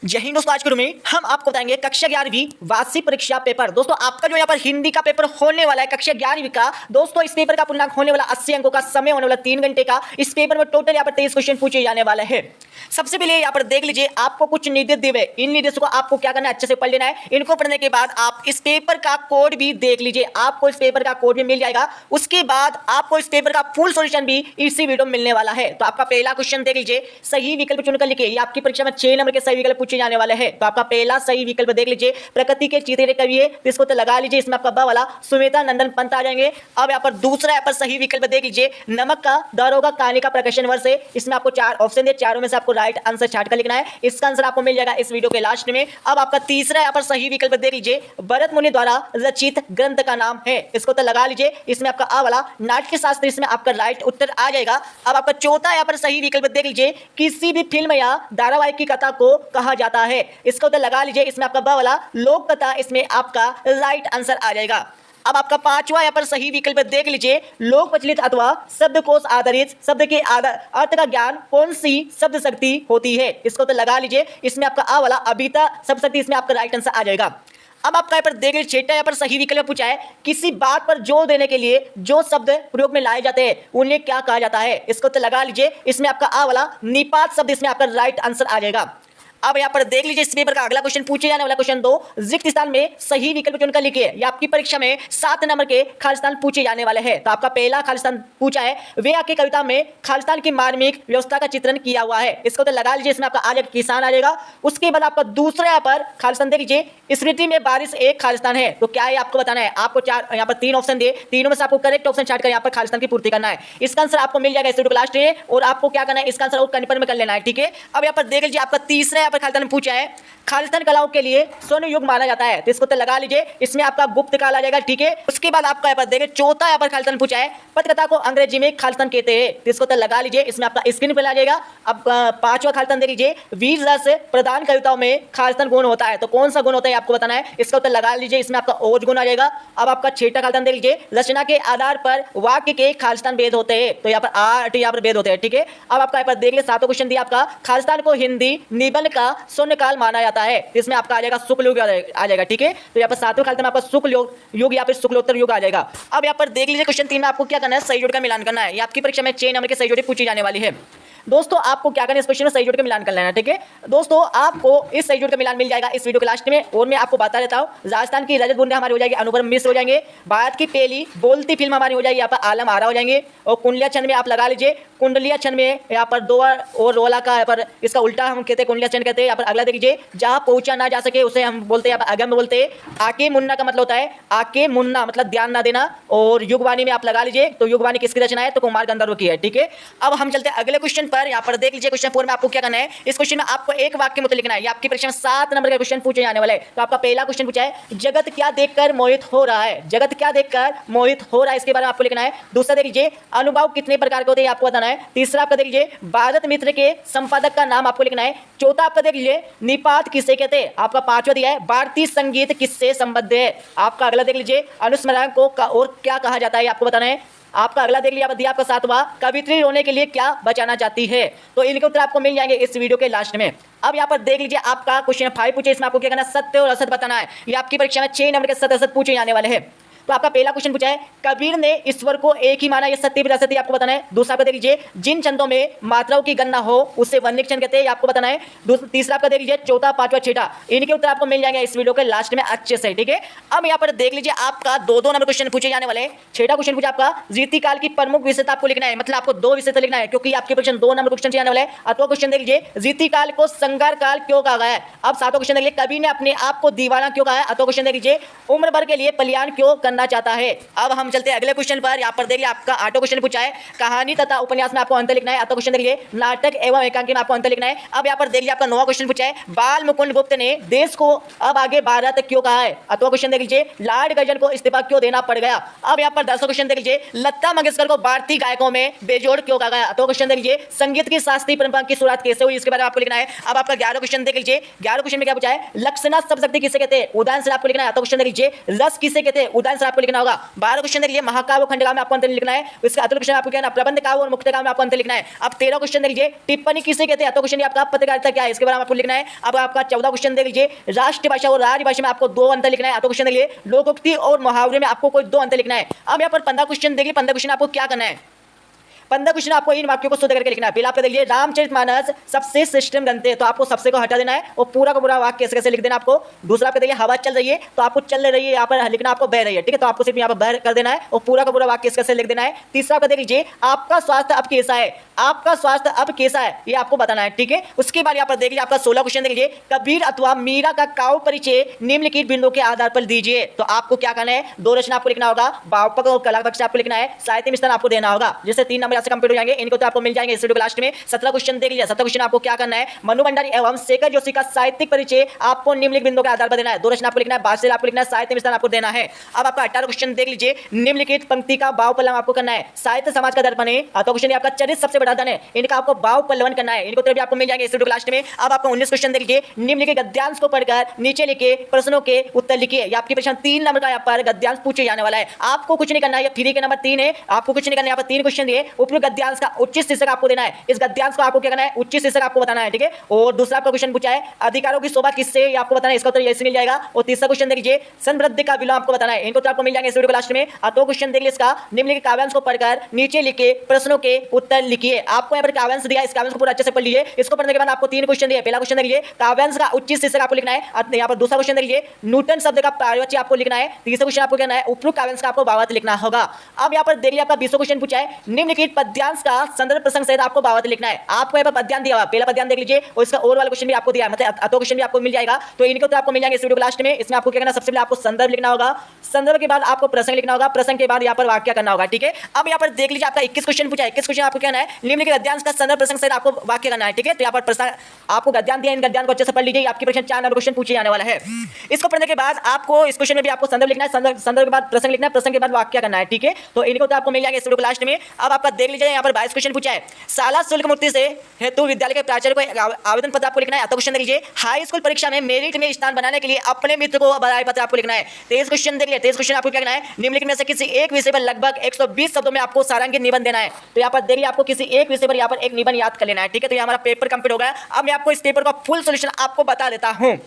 जय हिंद दोस्तों। आज के में हम आपको बताएंगे कक्षा 11वीं वार्षिक परीक्षा पेपर। दोस्तों आपका जो यहाँ पर हिंदी का पेपर होने वाला है कक्षा 11वीं का। दोस्तों इस पेपर का पूर्णांक होने वाला 80 अंकों का, समय होने वाला 3 घंटे का। इस पेपर में टोटल यहाँ पर 23 क्वेश्चन पूछे जाने वाले हैं। सबसे पहले यहाँ पर देख लीजिए, आपको कुछ निर्देश दिए हुए, इन निर्देशों को आपको क्या करना है, अच्छे से पढ़ लेना है। इनको पढ़ने के बाद आप इस पेपर का कोड भी देख लीजिए, आपको इस पेपर का कोड भी मिल जाएगा। उसके बाद आपको इस पेपर का फुल सॉल्यूशन भी इसी वीडियो में मिलने वाला है। तो आपका पहला क्वेश्चन देख लीजिए, सही विकल्प चुनकर लिखिए। ये आपकी परीक्षा में 6 नंबर के सही विकल्प पूछे जाने वाले हैं। तो आपका पहला सही विकल्प देख लीजिए, प्रकृति के चित्रे कवि है, तो इसको तो लगा लीजिए। इसमें आपका ब वाला सुमेधा नंदन पंत आ जाएंगे। अब यहाँ पर दूसरा यहाँ पर सही विकल्प देख लीजिए, नमक का दरोगा कहानी का प्रकाशन वर्ष है। इसमें आपको 4 ऑप्शन दिए, चारों में से आपको राइट आंसर छाट कर लिखना है। इसका आंसर आपको मिल जाएगा इस वीडियो के लास्ट में। अब आपका तीसरा यहाँ पर सही विकल्प देख लीजिए, भरत मुनि द्वारा रचित ग्रंथ का नाम है। इसको तो लगा लीजिए। इसमें आपका आ वाला नाट्य शास्त्र, इसमें आपका राइट उत्तर आ जाएगा। अब आपका चौथा यहाँ पर सही विकल्प देख लीजिए, किसी भी फिल्म या धारावाहिक की कथा को कहा जाता है। इसको तो लगा लीजिए। इसमें आपका ब वाला लोक कथा, इसमें आपका राइट आंसर आ जाएगा। अब आपका पांचवा यहाँ पर सही विकल्प देख लीजिए, लोक प्रचलित अथवा शब्दकोश आधारित शब्द के अर्थ का ज्ञान कौन सी शब्द शक्ति होती है। इसको तो लगा लीजिए। इसमें आपका आ वाला अभिता शब्द शक्ति, इसमें आपका राइट आंसर आ जाएगा। अब आपका यहाँ पर देख लीजिए, छठा यहाँ पर सही विकल्प पूछा है, किसी बात पर जोर देने के लिए जो शब्द प्रयोग में लाए जाते हैं उन्हें क्या कहा जाता है। इसको तो लगा लीजिए। इसमें आपका आ वाला निपात शब्द, इसमें आपका राइट आंसर आ जाएगा। अब यहाँ पर देख लीजिए, इस पेपर का अगला क्वेश्चन पूछे जाने वाला क्वेश्चन 2, रिक्त स्थान में सही विकल्प चुनकर लिखिए। ये आपकी परीक्षा में 7 नंबर के खालिस्तान पूछे जाने वाले हैं। तो आपका पहला खालिस्तान पूछा है, वे आपकी कविता में खालिस्तान की मार्मिक व्यवस्था का चित्रण किया हुआ है। इसको तो लगा लीजिए। इसमें आपका आ जाएगा किसान आ जाएगा। उसके बाद आपका दूसरा यहाँ पर खालिस्तान देख लीजिए, स्मृति में बारिश एक खालिस्तान है। तो क्या है आपको बताना है। आपको यहाँ पर 3 ऑप्शन दिए, तीनों में से आपको करेक्ट ऑप्शन छाट कर यहाँ पर खालिस्तान की पूर्ति करना है। इसका आंसर आपको मिल जाएगा इस वीडियो के लास्ट में, और आपको क्या करना है, इसका आंसर और कन्फर्म में कर लेना है। ठीक है। अब यहाँ पर देख लीजिए, आपका तीसरा यहाँ पर खालिस्तान पूछा है, खालिस्तान कलाओं के लिए स्वर्ण युग माना जाता है। तो इसको तो लगा लीजिए। इसमें आपका गुप्त काल आ जाएगा। ठीक है। उसके बाद आपका यहाँ पर देखिए, चौथा यहाँ पर खालिस्तान पूछा है, पत्रकथा को अंग्रेजी में खालिस्तान कहते हैं। तो इसको तो लगा लीजिए। इसमें आपका स्क्रीन पर आ जाएगा। अब पांचवा खालिस्तान देख लीजिए, वीर रस प्रधान कविताओं में खालिस्तान गुण होता है। तो कौन सा गुण होता है आपको बताना है। इसको तो लगा लीजिए। इसमें आपका ओज गुण आ जाएगा। अब आपका छठा खालिस्तान देख लीजिए, रचना के आधार पर वाक्य के खालिस्तान भेद होते हैं। तो यहाँ पर 8 यहाँ पर भेद होते हैं। ठीक है। अब आपका यहाँ पर देख लीजिए, 7वां क्वेश्चन दिया आपका, खालिस्तान को हिंदी निबंध का स्वर्ण काल माना जाता है। इसमें आपका आ जाएगा शुक्ल युग आ जाएगा। ठीक है। तो यहाँ पर 7वें खालिस्तान में आपका शुक्ल युग या फिर शुक्लोत्तर युग आ जाएगा। अब यहाँ पर देख लीजिए, क्वेश्चन 3 में आपको क्या करना है, सही जोड़ का मिलान करना है। ये आपकी परीक्षा में 6 नंबर के सही जोड़ी पूछी जाने वाली है। दोस्तों आपको क्या करना है, इस क्वेश्चन में सही जोड़ का मिलान कर लेना है। ठीक है दोस्तों, आपको इस सही जोड़ का मिलान मिल जाएगा इस वीडियो के लास्ट में। और मैं आपको बता देता हूँ, राजस्थान की रजत बूंदे हमारी हो जाएगी अनुपम मिश्र हो जाएंगे। भारत की पहली बोलती फिल्म हमारी हो जाएगी यहाँ पर आलम आरा हो जाएंगे। और कुंडलिया छंद में आप लगा लीजिए, कुंडलिया छंद में यहाँ पर 2 और रोला का यहाँ पर इसका उल्टा हम कहते हैं कुंडलिया छंद कहते हैं। यहाँ पर अगला देखिए, जहाँ पहुंचा ना जा सके उसे हम बोलते हैं यहाँ पर अगम बोलते हैं। आके मुन्ना का मतलब होता है, आके मुन्ना मतलब ध्यान ना देना। और युगवाणी में आप लगा लीजिए, तो युगवाणी किसकी रचना है, तो कुमार गंधर्व की है। ठीक है। अब हम चलते हैं अगले क्वेश्चन पर। यहाँ पर देख लीजिए, क्वेश्चन 4 में आपको क्या करना है, इस क्वेश्चन में आपको एक वाक्य में लिखना है। ये आपकी परीक्षा में 7 नंबर का क्वेश्चन पूछे जाने वाला है। तो आपका पहला क्वेश्चन पूछा है, जगत क्या देखकर मोहित हो रहा है। जगत क्या देखकर मोहित हो रहा है, इसके बारे में आपको लिखना है। दूसरा देख लीजिए, अनुभव कितने प्रकार के होते हैं आपको बताना है। तीसरा आपका देख लीजिए, भारत मित्र के संपादक का नाम आपको लिखना है। चौथा आपका देख लीजिए, निपात किसे कहते हैं। आपका 5वां दिया है, भारतीय संगीत किससे संबद्ध है। आपका अगला देख लीजिए, अनुस्मरण को और क्या कहा जाता है आपको बताना है। आपका अगला देख लिया दिया आपका 7वां, कवित्री रोने के लिए क्या बचाना चाहती है। तो इनके उत्तर आपको मिल जाएंगे इस वीडियो के लास्ट में। अब यहाँ पर देख लीजिए, आपका क्वेश्चन 5 पूछे, इसमें आपको क्या करना है, सत्य और असत्य बताना है। ये आपकी परीक्षा में 6 नंबर के सत्य असत्य पूछे जाने वाले हैं। तो आपका पहला क्वेश्चन पूछा है, कबीर ने ईश्वर को एक ही माना, ये सत्य भी असत्य आपको बताना है। दूसरा आपका देख लीजिए, जिन छंदों में मात्राओं की गणना हो उसे वर्णिक छंद कहते हैं, आपको बताना है। तीसरा आपका देख लीजिए, चौथा, 5वां, 6ठा, इनके उत्तर आपको मिल जाएंगे इस वीडियो के लास्ट में अच्छे से। ठीक है। अब यहाँ पर देख लीजिए, आपका 2-2 नंबर क्वेश्चन पूछे जाने वाले हैं। 6ठा क्वेश्चन पूछा आपका, रीतिकाल की प्रमुख विशेषता आपको लिखना है। मतलब आपको 2 विशेषता लिखना है, क्योंकि आपके क्वेश्चन 2 नंबर क्वेश्चन जाने वाले हैं। अथवा क्वेश्चन देख लीजिए, रीतिकाल को संगार काल क्यों कहा गया है। अब 7वां क्वेश्चन देख लीजिए, कवि ने अपने आप को दीवाना क्यों कहा है। अथवा क्वेश्चन देख लीजिए, उम्र भर के लिए पलायन क्यों करना चाहता है। अब हम चलते हैं अगले क्वेश्चन पर। यहाँ पर देखिए, आपका 8वां क्वेश्चन पूछा है, कहानी तथा उपन्यास में आपको अंतर लिखना है। 8वां क्वेश्चन देखिए, नाटक एवं एकांकी में आपको अंतर लिखना है। अब यहाँ पर देखिए, आपका 9वां क्वेश्चन पूछा है, बाल मुकुंद गुप्त ने देश को अब आगे भारत क्यों कहा है। 8वां क्वेश्चन देख लीजिए, लॉर्ड कर्जन को इस्तीफा क्यों देना पड़ गया। अब यहाँ पर 10वां क्वेश्चन देख लीजिए, लता मंगेशकर को भारतीय गायकों में बेजोड़ क्यों कहा गया। 8वां क्वेश्चन देख लीजिए, संगीत की शास्त्रीय परंपरा की शुरुआत कैसे हुई, इसके बारे में आपको लिखना है। अब आपका 11वां क्वेश्चन देख लीजिए, 11वें क्वेश्चन में क्या पूछा है, लक्षणा शब्द शक्ति किसे कहते हैं, उदाहरण से आपको लिखना है। 8वां क्वेश्चन देख लीजिए, रस किसे कहते हैं, उदाहरण से आपको लिखना होगा। 12 क्वेश्चन देख लीजिए, महाकाव्य और खंडकाव्य में आपको अंतर लिखना है। इसका अतुल क्वेश्चन आपको क्या है, प्रबंध काव्य और मुक्त काव्य में आपको अंतर लिखना है। अब 13 क्वेश्चन देख लीजिए, टिप्पणी किसे कहते हैं, तो क्वेश्चन आपका पत्रकारिता क्या है इसके बारे में आपको लिखना है। अब आपका 14 क्वेश्चन देख लीजिए, राष्ट्रभाषा और राजभाषा में आपको 2 अंतर लिखना है। तो क्वेश्चन देख लीजिए, लोकोक्ति और मुहावरे में आपको कोई 2 अंतर लिखना है। अब यहाँ पर 15 क्वेश्चन देखिए, 15 क्वेश्चन आपको क्या करना है, 15 क्वेश्चन आपको इन वाक्यों को शुद्ध करके लिखना है। पहला आपको देखिए, रामचरितमानस सबसे श्रेष्ठ ग्रंथ है, तो आपको सबसे को हटा देना है और पूरा का पूरा वाक्य कैसे लिख देना आपको। दूसरा आपको देखिए, हवा चल रही है, तो आपको चल रही है यहाँ पर लिखना, आपको बह रही है, ठीक है, तो आपको सिर्फ यहाँ पर बह कर देना है और पूरा का पूरा वाक्य कैसे लिख देना है। तीसरा आपको देख लीजिए, आपका स्वास्थ्य अब कैसा है, आपका स्वास्थ्य अब कैसा है ये आपको बताना है, ठीक है। उसके बाद यहाँ पर देख लीजिए, आपका 16 क्वेश्चन देख लीजिए, कबीर अथवा मीरा का काव्य परिचय निम्नलिखित बिंदुओं के आधार पर दीजिए। तो आपको क्या करना है, 2 रचना आपको लिखना होगा, भावपक और कला पक्ष आपको लिखना है, साहित्य मिश्रण आपको देना होगा, जैसे 3 नंबर से कंप्लीट हो जाएंगे, इनको तो आपको मिल जाएंगे इस वीडियो के लास्ट में। 17 क्वेश्चन देख लीजिए, 17 क्वेश्चन आपको क्या करना है, मनु भंडारी एवं शेखर जोशी का साहित्यिक परिचय आपको निम्नलिखित बिंदुओं के आधार पर देना है। 2 रचना आपको लिखना है, भाष्य आपको लिखना है, साहित्य मिश्रण आपको देना है। अब आपका 18 क्वेश्चन देख लीजिए, निम्नलिखित पंक्ति का भाव पल्लव आपको करना है, साहित्य समाज का दर्पण है। तो क्वेश्चन आपका चरित्र सबसे बड़ा धन है, इनका आपको भाव पल्लवन करना है, इनको तो भी आपको मिल जाएंगे इस वीडियो के लास्ट में। अब आपको 19 क्वेश्चन देख लीजिए, निम्नलिखित गद्यांश को पढ़कर नीचे लिखे प्रश्नों के उत्तर लिखिए। ये आपकी प्रश्न 3 नंबर का यहाँ पर गद्यांश पूछे जाने वाला है, आपको कुछ नहीं करना है, ये फ्री के नंबर 3 है, आपको कुछ नहीं करना है। यहाँ पर 3 क्वेश्चन दिए, उपयुक्त गद्यांश का उचित शीर्षक आपको देना है, इस गद्यांश को आपको क्या करना है, उचित शीर्षक आपको बताना है, ठीक है। और दूसरा आपका क्वेश्चन पूछा है, अधिकारों की शोभा किससे, ये आपको बताना है, इसका उत्तर यही मिल जाएगा। और तीसरा क्वेश्चन देख लीजिए, समृद्धि का विलोम आपको बताना है, इनको तो आपको मिल जाएंगे इस वीडियो के लास्ट में। तो क्वेश्चन देख लीजिए, इसका निम्नलिखित काव्यांश को पढ़कर नीचे लिखे प्रश्नों के उत्तर लिखिए। आपको यहाँ पर काव्यांश दिया, इस काव्यांश को पूरा अच्छे से पढ़ लीजिए। इसको पढ़ने के बाद आपको 3 क्वेश्चन दिए, पहला क्वेश्चन देख लीजिए, काव्यांश का उचित शीर्षक आपको लिखना है। यहाँ पर दूसरा क्वेश्चन देख लीजिए, न्यूटन शब्द का प्रयोज्य आपको लिखना है। तीसरा क्वेश्चन आपको कहना है, उपयुक्त काव्यांश का आपको भावार्थ लिखना होगा। अब यहाँ पर देख लीजिए, आपका 20वां क्वेश्चन पूछा है, निम्नलिखित पद्यांश का संदर्भ प्रसंग सहित आपको भावार्थ लिखना है। आपको यहाँ पर पद्यांश दिया हुआ, पहला पद्यांश देख लीजिए और इसका और वाला क्वेश्चन भी आपको दिया है, मतलब अतो क्वेश्चन भी आपको मिल जाएगा। तो इनको तो आपको मिल जाएंगे इस वीडियो के लास्ट में। इसमें आपको क्या करना है, सबसे पहले आपको संदर्भ लिखना होगा, संदर्भ के बाद आपको प्रसंग लिखना होगा, प्रसंग के बाद यहाँ पर वाक्य करना होगा, ठीक है। अब यहाँ पर देख लीजिए, आपका 21 क्वेश्चन पूछा है, 21 क्वेश्चन आपको कहना है, निम्नलिखित गद्यांश का संदर्भ प्रसंग सहित आपको वाक्य करना है, ठीक है। तो यहाँ पर प्रसंग आपको गद्यांश दिया, इन गद्यांश को अच्छे से पढ़ लीजिए, आपकी प्रश्न 4 नंबर क्वेश्चन पूछे जाने वाला है। इसको पढ़ने के बाद आपको इस क्वेश्चन में भी आपको संदर्भ लिखना है, संदर्भ के बाद प्रसंग लिखना है, प्रसंग के बाद वाक्य करना है, ठीक है। तो इनको तो आपको मिल जाएंगे इस वीडियो के लास्ट में। अब आपका देख लीजिए, यहाँ पर 22 क्वेश्चन पूछा है, शाला शुल्क मुक्ति से हेतु विद्यालय के प्राचार्य को आवेदन पत्र आपको लिखना है। तो क्वेश्चन देख लीजिए, हाई स्कूल परीक्षा में मेरिट में स्थान बनाने के लिए अपने मित्र को बधाई पत्र आपको लिखना है। 23 क्वेश्चन देख लीजिए, 23 क्वेश्चन आपको क्या करना है, निम्नलिखित में से किसी एक विषय पर लगभग 120 शब्दों में आपको सारांकित निबंध देना है। तो यहाँ पर देख लीजिए, आपको किसी एक विषय पर यहाँ पर एक निबंध याद कर लेना है, ठीक है। तो ये हमारा पेपर कंप्लीट हो गया। अब मैं आपको इस पेपर का फुल सॉल्यूशन आपको बता देता हूँ।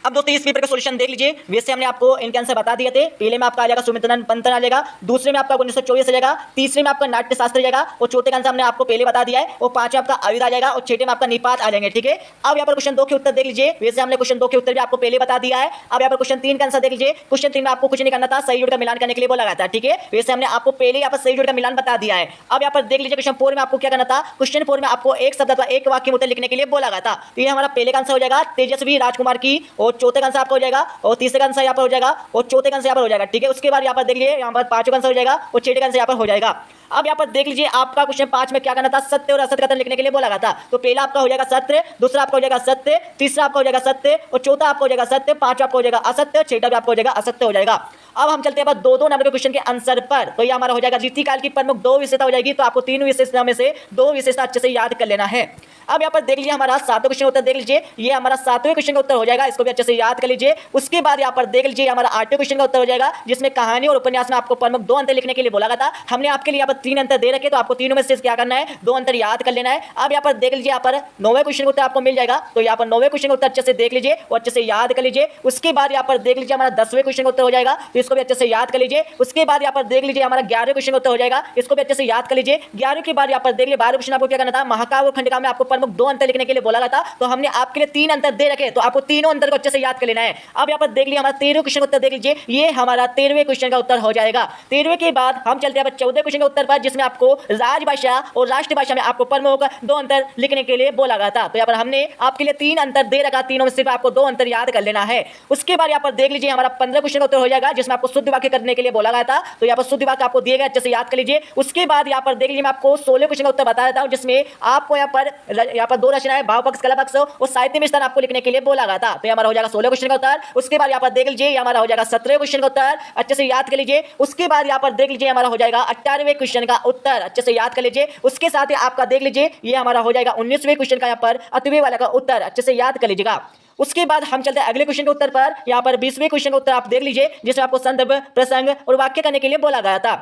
अब दोस्तों इस पेपर का सॉल्यूशन देख लीजिए, वैसे हमने आपको इनके आंसर बता दिए थे। पहले में आपका आ जाएगा सुमित्रन पंतन आ जाएगा, दूसरे में आपका 1924 आ जाएगा, तीसरे में आपका नाट्य शास्त्र आ जाएगा और चौथे का आंसर हमने आपको पहले बता दिया है, और 5वें आपका आयुध आ जाएगा और 6वें में आपका निपात आ जाएंगे, ठीक है। अब यहाँ पर क्वेश्चन 2 के उत्तर देख लीजिए, वैसे हमने क्वेश्चन 2 के उत्तर भी आपको पहले बता दिया है। अब यहाँ पर क्वेश्चन 3 का आंसर देख लीजिए, क्वेश्चन 3 में आपको कुछ नहीं करना था, सही जोड़ का मिलान करने के लिए बोला गया था, ठीक है। वैसे हमने आपको पहले यहाँ पर सही जोड़ का मिलान बता दिया है। अब यहाँ पर देख लीजिए, क्वेश्चन 4 में आपको क्या करना था, क्वेश्चन 4 में आपको एक शब्द अथवा एक वाक्य में उत्तर लिखने के लिए बोला गया था। तो ये हमारा पहले का आंसर हो जाएगा तेजस्वी राजकुमार की, और चौथे का आंसर आपका हो जाएगा, और तीसरे का आंसर यहाँ पर हो जाएगा, और चौथे का आंसर यहाँ पर हो जाएगा, ठीक है। उसके बाद यहाँ पर देख लीजिए, यहाँ पर 5वां का आंसर हो जाएगा और 6वें का आंसर यहाँ पर हो जाएगा। अब यहाँ पर देख लीजिए, आपका क्वेश्चन 5 में क्या करना था, सत्य और असत्य कथन लिखने के लिए बोला गया था। तो पहला आपका हो जाएगा सत्य, दूसरा आपका हो जाएगा सत्य, तीसरा आपका हो जाएगा सत्य, और चौथा आपका हो जाएगा सत्य, 5वां आपका हो जाएगा असत्य, 6वां भी आपका हो जाएगा असत्य हो जाएगा। अब हम चलते हैं 2-2 नंबर के क्वेश्चन के आंसर पर। तो ये हमारा हो जाएगा रीतिकाल की प्रमुख 2 विशेषता हो जाएगी, तो आपको 3 विशेषता में से 2 विशेषता अच्छे से याद कर लेना है। अब यहाँ पर देख लीजिए, हमारा 7वां क्वेश्चन उत्तर देख लीजिए, ये हमारा 7वें क्वेश्चन का उत्तर हो जाएगा, इसको भी अच्छे से याद कर लीजिए। उसके बाद यहाँ पर देख लीजिए, हमारा 8वें क्वेश्चन का उत्तर हो जाएगा, जिसमें कहानी और उपन्यास में आपको प्रमुख 2 अंतर लिखने के लिए बोला गया था। हमने आपके लिए यहाँ पर 3 अंतर दे रखे, तो आपको तीनों में से क्या करना है, 2 अंतर याद कर लेना है। अब यहाँ पर देख लीजिए, यहाँ पर 9वें क्वेश्चन का उत्तर आपको मिल जाएगा, तो यहाँ पर 9वें क्वेश्चन का उत्तर अच्छे से देख लीजिए और अच्छे से याद कर लीजिए। उसके बाद यहाँ पर देख लीजिए, हमारा 10वें क्वेश्चन का उत्तर हो जाएगा, तो इसको भी अच्छे से याद कर लीजिए। उसके बाद यहाँ पर देख लीजिए, हमारा 11वें क्वेश्चन का उत्तर हो जाएगा, इसको भी अच्छे से याद कर लीजिए। 11वें के बाद यहाँ पर देख लीजिए, 12वें क्वेश्चन आपको क्या करना था, महाकाव्य और खंडकाव्य में आपको प्रमुख 2 अंतर लिखने के लिए बोला गया था। तो हमने आपके लिए 3 अंतर दे रखे, तो आपको तीनों अंतर को अच्छे से याद कर लेना है। अब यहाँ पर देख लीजिए, हमारा 13वें क्वेश्चन का उत्तर देख लीजिए, ये हमारा 13वें क्वेश्चन का उत्तर हो जाएगा। 13वें के बाद हम चलते हैं 14वें क्वेश्चन के उत्तर पर, जिसमें आपको राजभाषा और राष्ट्रभाषा में आपको प्रमुख 2 अंतर लिखने के लिए बोला गया था। तो यहाँ पर हमने आपके लिए 3 अंतर दे रखा, तीनों में सिर्फ आपको 2 अंतर याद कर लेना है। उसके बाद यहाँ पर देख लीजिए, हमारा 15 क्वेश्चन का उत्तर हो जाएगा, जिसमें आपको शुद्ध वाक्य करने के लिए बोला गया था। तो यहाँ पर शुद्ध वाक्य आपको दिए गए, अच्छे से याद कर लीजिए। उसके बाद यहाँ पर देख लीजिए, मैं आपको 16वें क्वेश्चन का उत्तर बता देता हूँ, जिसमें आपको यहाँ पर 2 रचनाएं, भाव पक्ष, कला पक्ष और साहित्य में स्थान आपको लिखने के लिए बोला गया था। तो हमारा हो जाएगा 16 क्वेश्चन का उत्तर। उसके बाद यहाँ पर देख लीजिए, हमारा हो जाएगा 17वें क्वेश्चन का उत्तर, अच्छे से याद कर लीजिए। उसके बाद यहाँ पर देख लीजिए, हमारा हो जाएगा 18वें क्वेश्चन क्वेश्चन का उत्तर अच्छे से याद कर लीजिए। उसके साथ ही आपका देख लीजिए ये हमारा हो जाएगा 19वें क्वेश्चन का यहाँ पर 8वें वाला का उत्तर अच्छे से याद कर लीजिएगा। उसके बाद हम चलते हैं अगले क्वेश्चन के उत्तर पर। यहाँ पर 20वें क्वेश्चन का उत्तर आप देख लीजिए, जिसमें आपको संदर्भ, प्रसंग और वाक्य करने के लिए बोला गया था।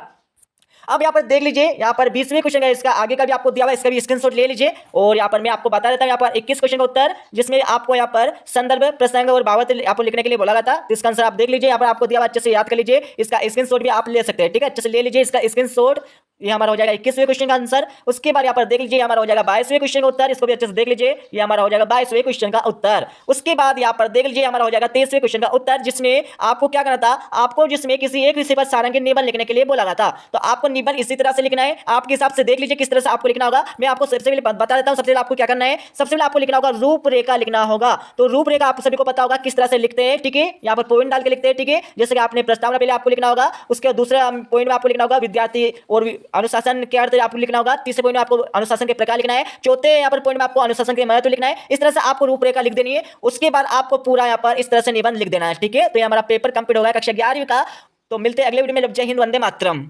अब यहाँ पर देख लीजिए, यहाँ पर 20वें क्वेश्चन का इसका आगे का भी आपको दिया हुआ है, इसका भी स्क्रीनशॉट ले लीजिए। और यहाँ पर मैं आपको बता देता हूँ, यहाँ पर 21 क्वेश्चन का उत्तर, जिसमें आपको यहाँ पर संदर्भ, प्रसंग और भावार्थ आपको लिखने के लिए बोला गया था। तो इसका आंसर आप देख लीजिए, यहाँ पर आपको दिया हुआ, अच्छे से याद कर लीजिए। इसका स्क्रीनशॉट भी आप ले सकते हैं, ठीक है, अच्छे से ले लीजिए इसका स्क्रीनशॉट। ये हमारा हो जाएगा 21वें क्वेश्चन का आंसर। उसके बाद यहाँ पर देख लीजिए, हमारा हो जाएगा 22वें क्वेश्चन का उत्तर, इसको भी अच्छे से देख लीजिए, ये हमारा हो जाएगा 22वें क्वेश्चन का उत्तर। उसके बाद यहाँ पर देख लीजिए, हमारा हो जाएगा 23वें क्वेश्चन का उत्तर, जिसमें आपको क्या करना था, आपको जिसमें किसी एक विषय पर सारांकित निबंध लिखने के लिए बोला गया था। तो आपको निबंध इसी तरह से लिखना है, आपके हिसाब से देख लीजिए किस तरह से आपको लिखना होगा। मैं आपको सबसे पहले बता देता हूँ, सबसे पहले आपको क्या करना है, सबसे पहले आपको लिखना होगा रूपरेखा लिखना होगा। तो रूपरेखा आप सभी को पता होगा किस तरह से लिखते हैं, ठीक है, यहाँ पर पॉइंट डाल के लिखते हैं, ठीक है। जैसे कि आपने प्रस्तावना पहले आपको लिखना होगा, उसके दूसरे पॉइंट में आपको लिखना होगा विद्यार्थी और अनुशासन के अर्थ आपको लिखना होगा, तीसरे पॉइंट में आपको अनुशासन के प्रकार लिखना है, चौथे यहाँ पर पॉइंट में आपको अनुशासन के महत्व लिखना है। इस तरह से आपको रूपरेखा लिख देनी है। उसके बाद आपको पूरा यहाँ पर इस तरह से निबंध लिख देना है, ठीक है। तो ये हमारा पेपर कंप्लीट हो गया कक्षा 11वीं का। तो मिलते हैं अगले वीडियो में। जय हिंद, वंदे मातरम।